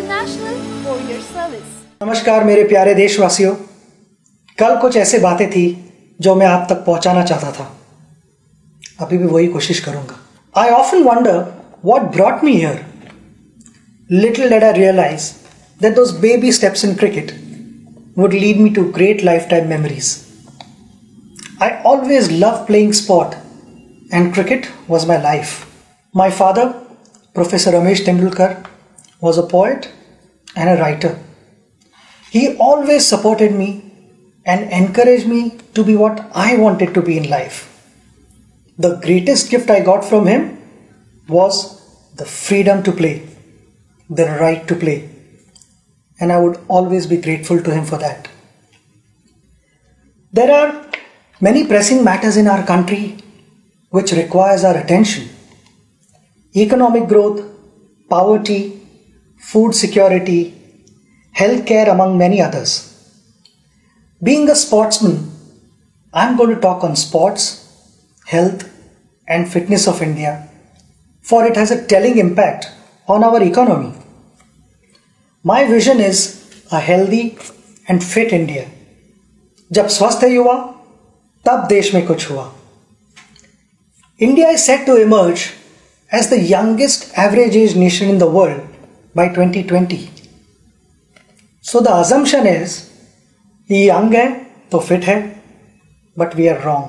International for your service. नमस्कार मेरे प्यारे देशवासियों, कल कुछ ऐसे बातें थी जो मैं आप तक पहुंचाना चाहता था। अभी भी वही कोशिश करूंगा। I often wonder what brought me here. Little did I realize that those baby steps in cricket would lead me to great lifetime memories. I always loved playing sport and cricket was my life. My father, Professor Sachin Tendulkar, was a poet and a writer. He always supported me and encouraged me to be what I wanted to be in life. The greatest gift I got from him was the freedom to play, the right to play, and I would always be grateful to him for that. There are many pressing matters in our country which requires our attention. Economic growth, poverty, food security, healthcare, among many others. Being a sportsman, I'm going to talk on sports, health and fitness of India, for it has a telling impact on our economy. My vision is a healthy and fit India. जब स्वस्थ युवा तब देश में कुछ हुआ. India is set to emerge as the youngest average age nation in the world by 2020. So the assumption is ये young है तो fit है, but we are wrong.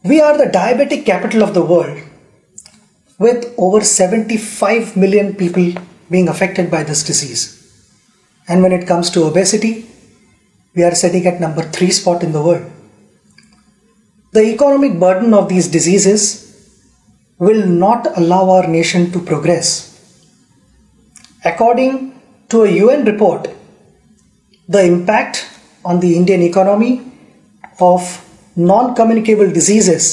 We are the diabetic capital of the world with over 75 million people being affected by this disease. And when it comes to obesity, we are sitting at number 3 spot in the world. The economic burden of these diseases will not allow our nation to progress. According to a UN report, the impact on the Indian economy of non-communicable diseases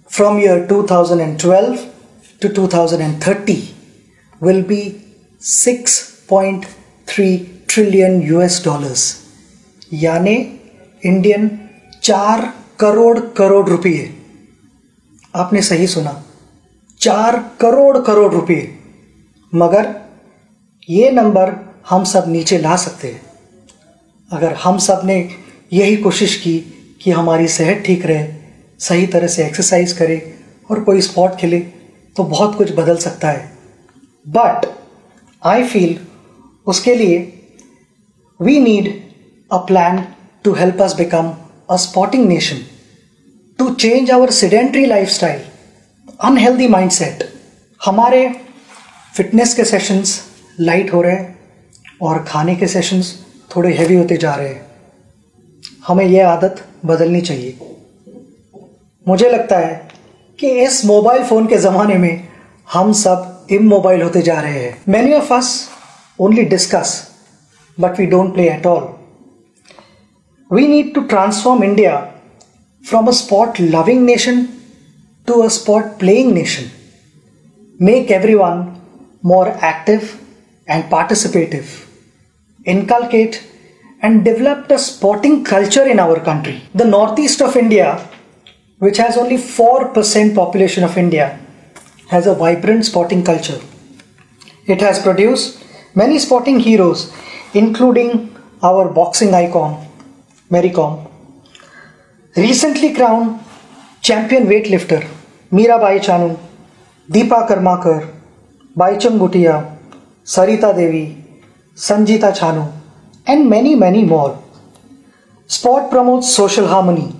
from year 2012 to 2030 will be $6.3 trillion यानी Indian 4 crore रुपये. आपने सही सुना, 4 करोड़ रुपये. मगर ये number हम सब नीचे ला सकते हैं अगर हम सब ने यही कोशिश की कि हमारी सेहत ठीक रहे, सही तरह से एक्सरसाइज करें और कोई स्पोर्ट खेले तो बहुत कुछ बदल सकता है. बट आई फील उसके लिए we need a plan to help us become a sporting nation, to change our sedentary lifestyle, unhealthy mindset. हमारे फिटनेस के सेशंस लाइट हो रहे हैं और खाने के सेशंस थोड़े हेवी होते जा रहे हैं. हमें यह आदत बदलनी चाहिए. मुझे लगता है कि इस मोबाइल फ़ोन के ज़माने में हम सब इमोबाइल होते जा रहे हैं. Many of us only discuss, but we don't play at all. We need to transform India from a sport-loving nation to a sport-playing nation. Make everyone more active and participative. Inculcate and develop a sporting culture in our country. The northeast of India, which has only 4% population of India, has a vibrant sporting culture. It has produced many sporting heroes, including our boxing icon, Mary Kom, recently crowned champion weightlifter Mirabai Chanu, Deepa Karmakar, Baichung Bhutia, Sarita Devi, Sanjita Chanu, and many more. Sport promotes social harmony.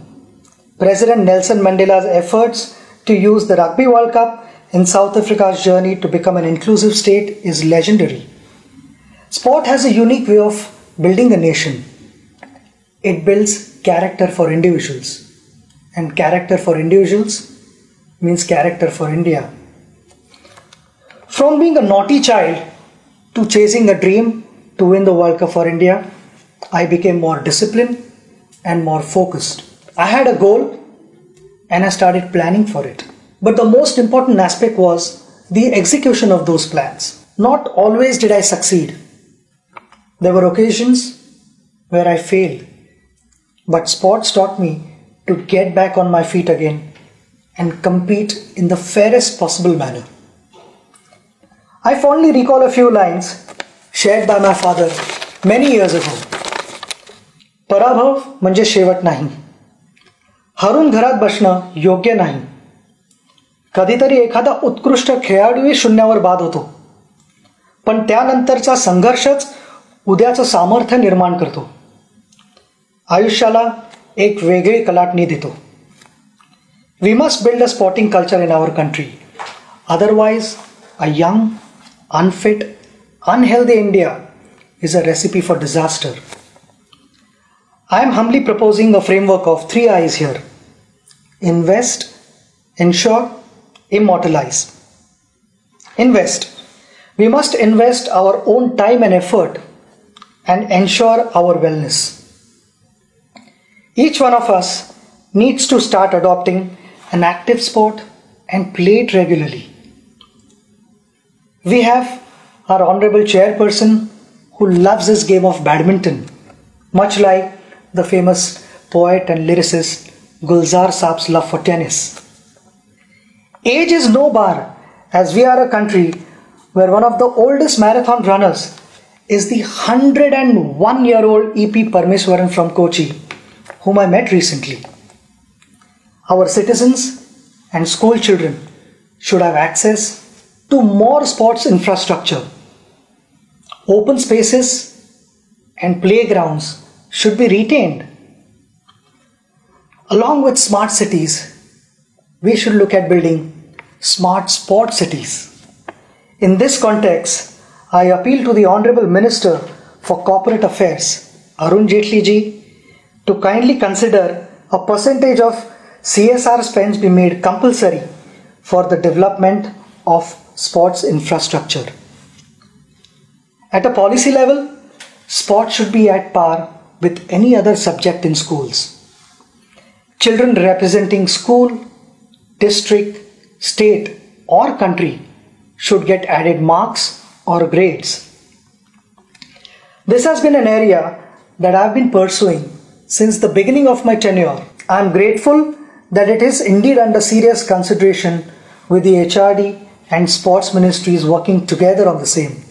President Nelson Mandela's efforts to use the Rugby World Cup in South Africa's journey to become an inclusive state is legendary. Sport has a unique way of building a nation. It builds character for individuals, and character for individuals means character for India. From being a naughty child to chasing a dream to win the World Cup for India, I became more disciplined and more focused. I had a goal and I started planning for it. But the most important aspect was the execution of those plans. Not always did I succeed. There were occasions where I failed. But sports taught me to get back on my feet again and compete in the fairest possible manner. I fondly recall a few lines shared by my father many years ago. पराभव म्हणजे शेवट नाही. हरून घरात बसणं योग्य नाही. कधीतरी एखादा उत्कृष्ट खेळाडूही शून्यावर बाद होतो, पण त्यानंतरचा संघर्षच उद्याचं सामर्थ्य निर्माण करतो. आयुष्याला एक वेगळी कलाटणी देतो. We must build a sporting culture in our country. Otherwise, a young, unfit, unhealthy India is a recipe for disaster. I am humbly proposing a framework of 3 I's here. Invest, ensure, immortalize. Invest. We must invest our own time and effort and ensure our wellness. Each one of us needs to start adopting an active sport and play it regularly. We have our honorable chairperson who loves his game of badminton, much like the famous poet and lyricist Gulzar Saab's love for tennis. Age is no bar, as we are a country where one of the oldest marathon runners is the 101-year-old EP Parmeswaran from Kochi, whom I met recently. Our citizens and school children should have access to more sports infrastructure. Open spaces and playgrounds should be retained. Along with smart cities, we should look at building smart sport cities. In this context, I appeal to the Honorable Minister for Corporate Affairs, Arun Jaitley ji, to kindly consider a percentage of CSR spends be made compulsory for the development of sports infrastructure. At a policy level, sport should be at par with any other subject in schools. Children representing school, district, state or country should get added marks or grades. This has been an area that I have been pursuing since the beginning of my tenure. I am grateful that it is indeed under serious consideration with the HRD and sports ministries working together on the same.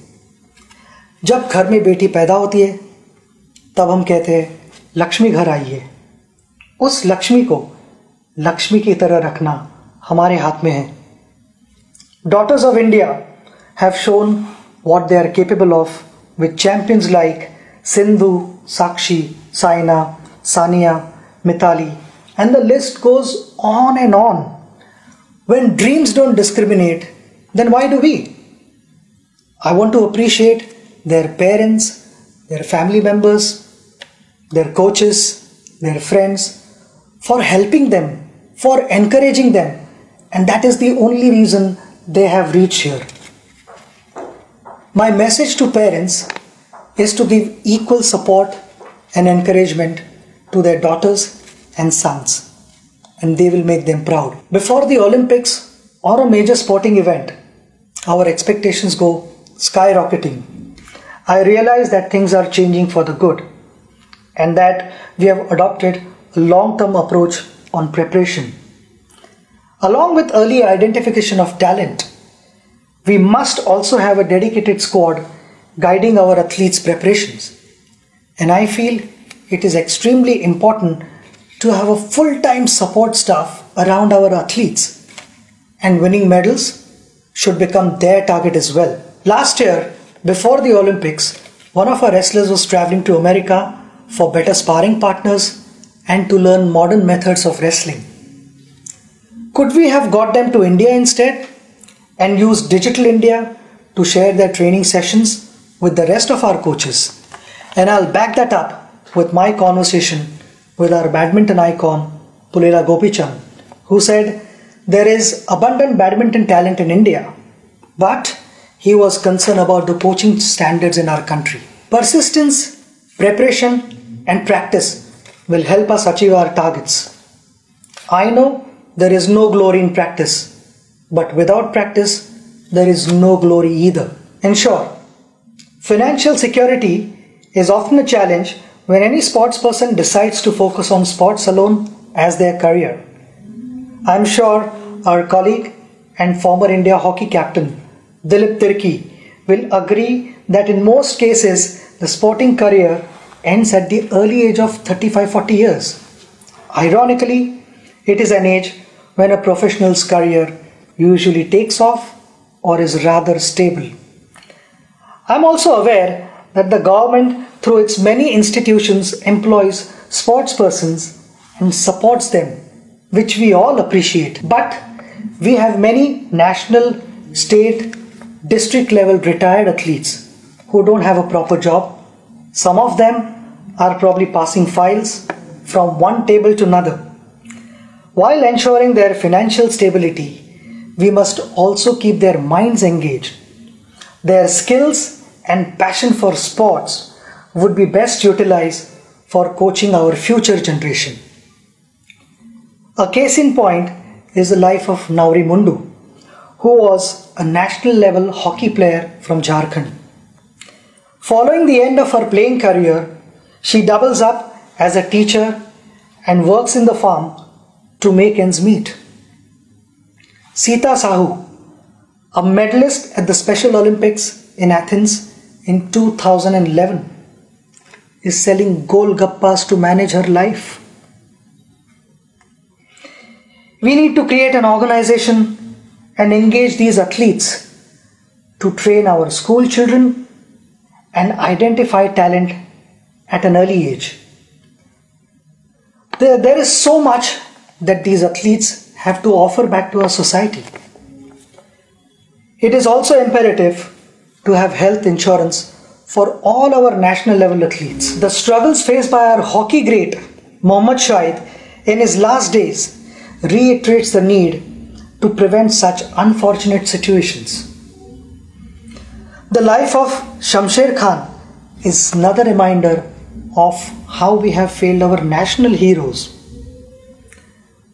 जब घर में बेटी पैदा होती है तब हम कहते हैं लक्ष्मी घर आई है. उस लक्ष्मी को लक्ष्मी की तरह रखना हमारे हाथ में है. Daughters of India have shown what they are capable of with champions like Sindhu, Sakshi, Saina, Sania, Mithali, and the list goes on and on. When dreams don't discriminate, then why do we? I want to appreciate their parents, their family members, their coaches, their friends for helping them, for encouraging them, and that is the only reason they have reached here. My message to parents is to give equal support and encouragement to their daughters and sons, and they will make them proud. Before the Olympics or a major sporting event, our expectations go skyrocketing. I realize that things are changing for the good and that we have adopted a long-term approach on preparation. Along with early identification of talent, we must also have a dedicated squad guiding our athletes' preparations. And I feel it is extremely important to have a full-time support staff around our athletes, and winning medals should become their target as well. Last year, before the Olympics, one of our wrestlers was traveling to America for better sparring partners and to learn modern methods of wrestling. Could we have got them to India instead and used Digital India to share their training sessions with the rest of our coaches? And I'll back that up with my conversation with our badminton icon Pullela Gopichand, who said there is abundant badminton talent in India, but he was concerned about the coaching standards in our country. Persistence, preparation and practice will help us achieve our targets. I know there is no glory in practice, but without practice there is no glory either. In short, financial security is often a challenge when any sportsperson decides to focus on sports alone as their career. I am sure our colleague and former India hockey captain Dilip Tirki, will agree that in most cases the sporting career ends at the early age of 35-40 years. Ironically, it is an age when a professional's career usually takes off or is rather stable. I am also aware that the government, through its many institutions, employs sportspersons and supports them, which we all appreciate. But we have many national, state, district level retired athletes who don't have a proper job. Some of them are probably passing files from one table to another. While ensuring their financial stability, we must also keep their minds engaged. Their skills and passion for sports would be best utilized for coaching our future generation. A case in point is the life of Nauri Mundu, who was a national level hockey player from Jharkhand. Following the end of her playing career, she doubles up as a teacher and works in the farm to make ends meet. Sita Sahu, a medalist at the Special Olympics in Athens in 2011, is selling golgappas to manage her life. We need to create an organization and engage these athletes to train our school children and identify talent at an early age. There is so much that these athletes have to offer back to our society. It is also imperative to have health insurance for all our national level athletes. The struggles faced by our hockey great Mohammad Shahid in his last days reiterates the need to prevent such unfortunate situations. The life of Shamsher Khan is another reminder of how we have failed our national heroes.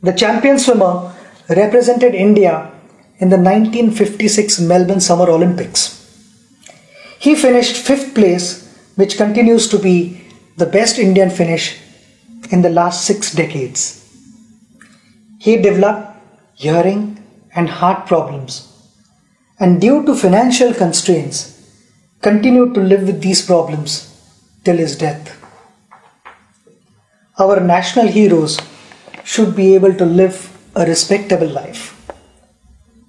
The champion swimmer represented India in the 1956 Melbourne Summer Olympics. He finished 5th place, which continues to be the best Indian finish in the last 6 decades. He developed hearing and heart problems, and due to financial constraints, continued to live with these problems till his death. Our national heroes should be able to live a respectable life.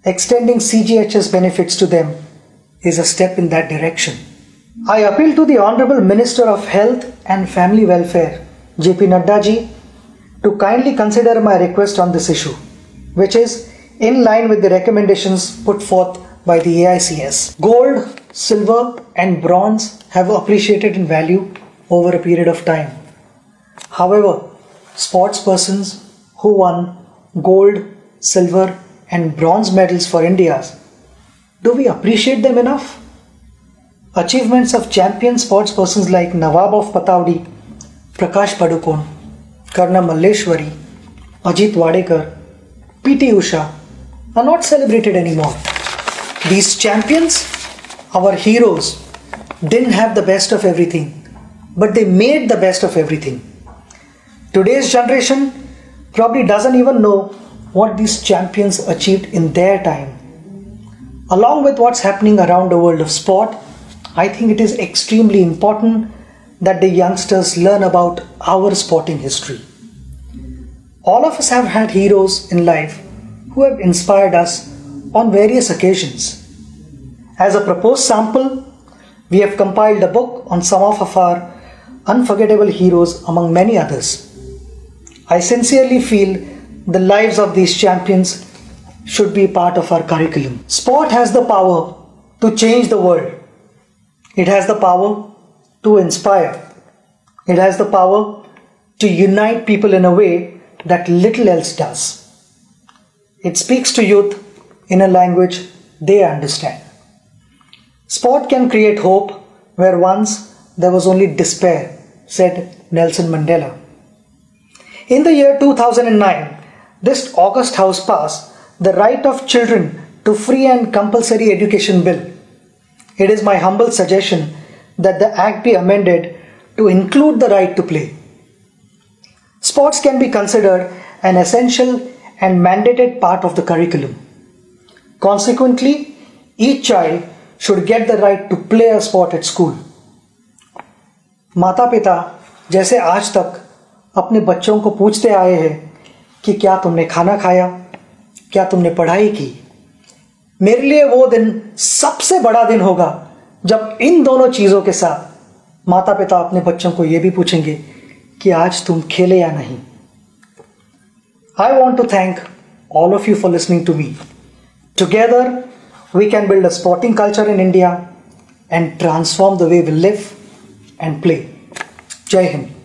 Extending CGHS benefits to them is a step in that direction. I appeal to the Honorable Minister of Health and Family Welfare, JP Nadda ji, to kindly consider my request on this issue, which is in line with the recommendations put forth by the AICS. Gold, silver and bronze have appreciated in value over a period of time. However, sportspersons who won gold, silver and bronze medals for India, do we appreciate them enough? Achievements of champion sportspersons like Nawab of Pataudi, Prakash Padukone, Karna Malleshwari, Ajit Wadekar, PT Usha are not celebrated anymore. These champions, our heroes, didn't have the best of everything, but they made the best of everything. Today's generation probably doesn't even know what these champions achieved in their time. Along with what's happening around the world of sport, I think it is extremely important that the youngsters learn about our sporting history. All of us have had heroes in life who have inspired us on various occasions. As a proposed sample, we have compiled a book on some of our unforgettable heroes among many others. I sincerely feel the lives of these champions should be part of our curriculum. Sport has the power to change the world. It has the power to inspire. It has the power to unite people in a way that little else does. It speaks to youth in a language they understand. Sport can create hope where once there was only despair, said Nelson Mandela. In the year 2009, this August House passed the Right of Children to Free and Compulsory Education Bill. It is my humble suggestion that the Act be amended to include the right to play. Sports can be considered an essential and mandated part of the curriculum. Consequently, Each child should get the right to play a sport at school. माता पिता जैसे आज तक अपने बच्चों को पूछते आए हैं कि क्या तुमने खाना खाया, क्या तुमने पढ़ाई की, मेरे लिए वो दिन सबसे बड़ा दिन होगा जब इन दोनों चीज़ों के साथ माता पिता अपने बच्चों को ये भी पूछेंगे कि आज तुम खेले या नहीं. I want to thank all of you for listening to me. Together, we can build a sporting culture in India and transform the way we live and play. Jai Hind.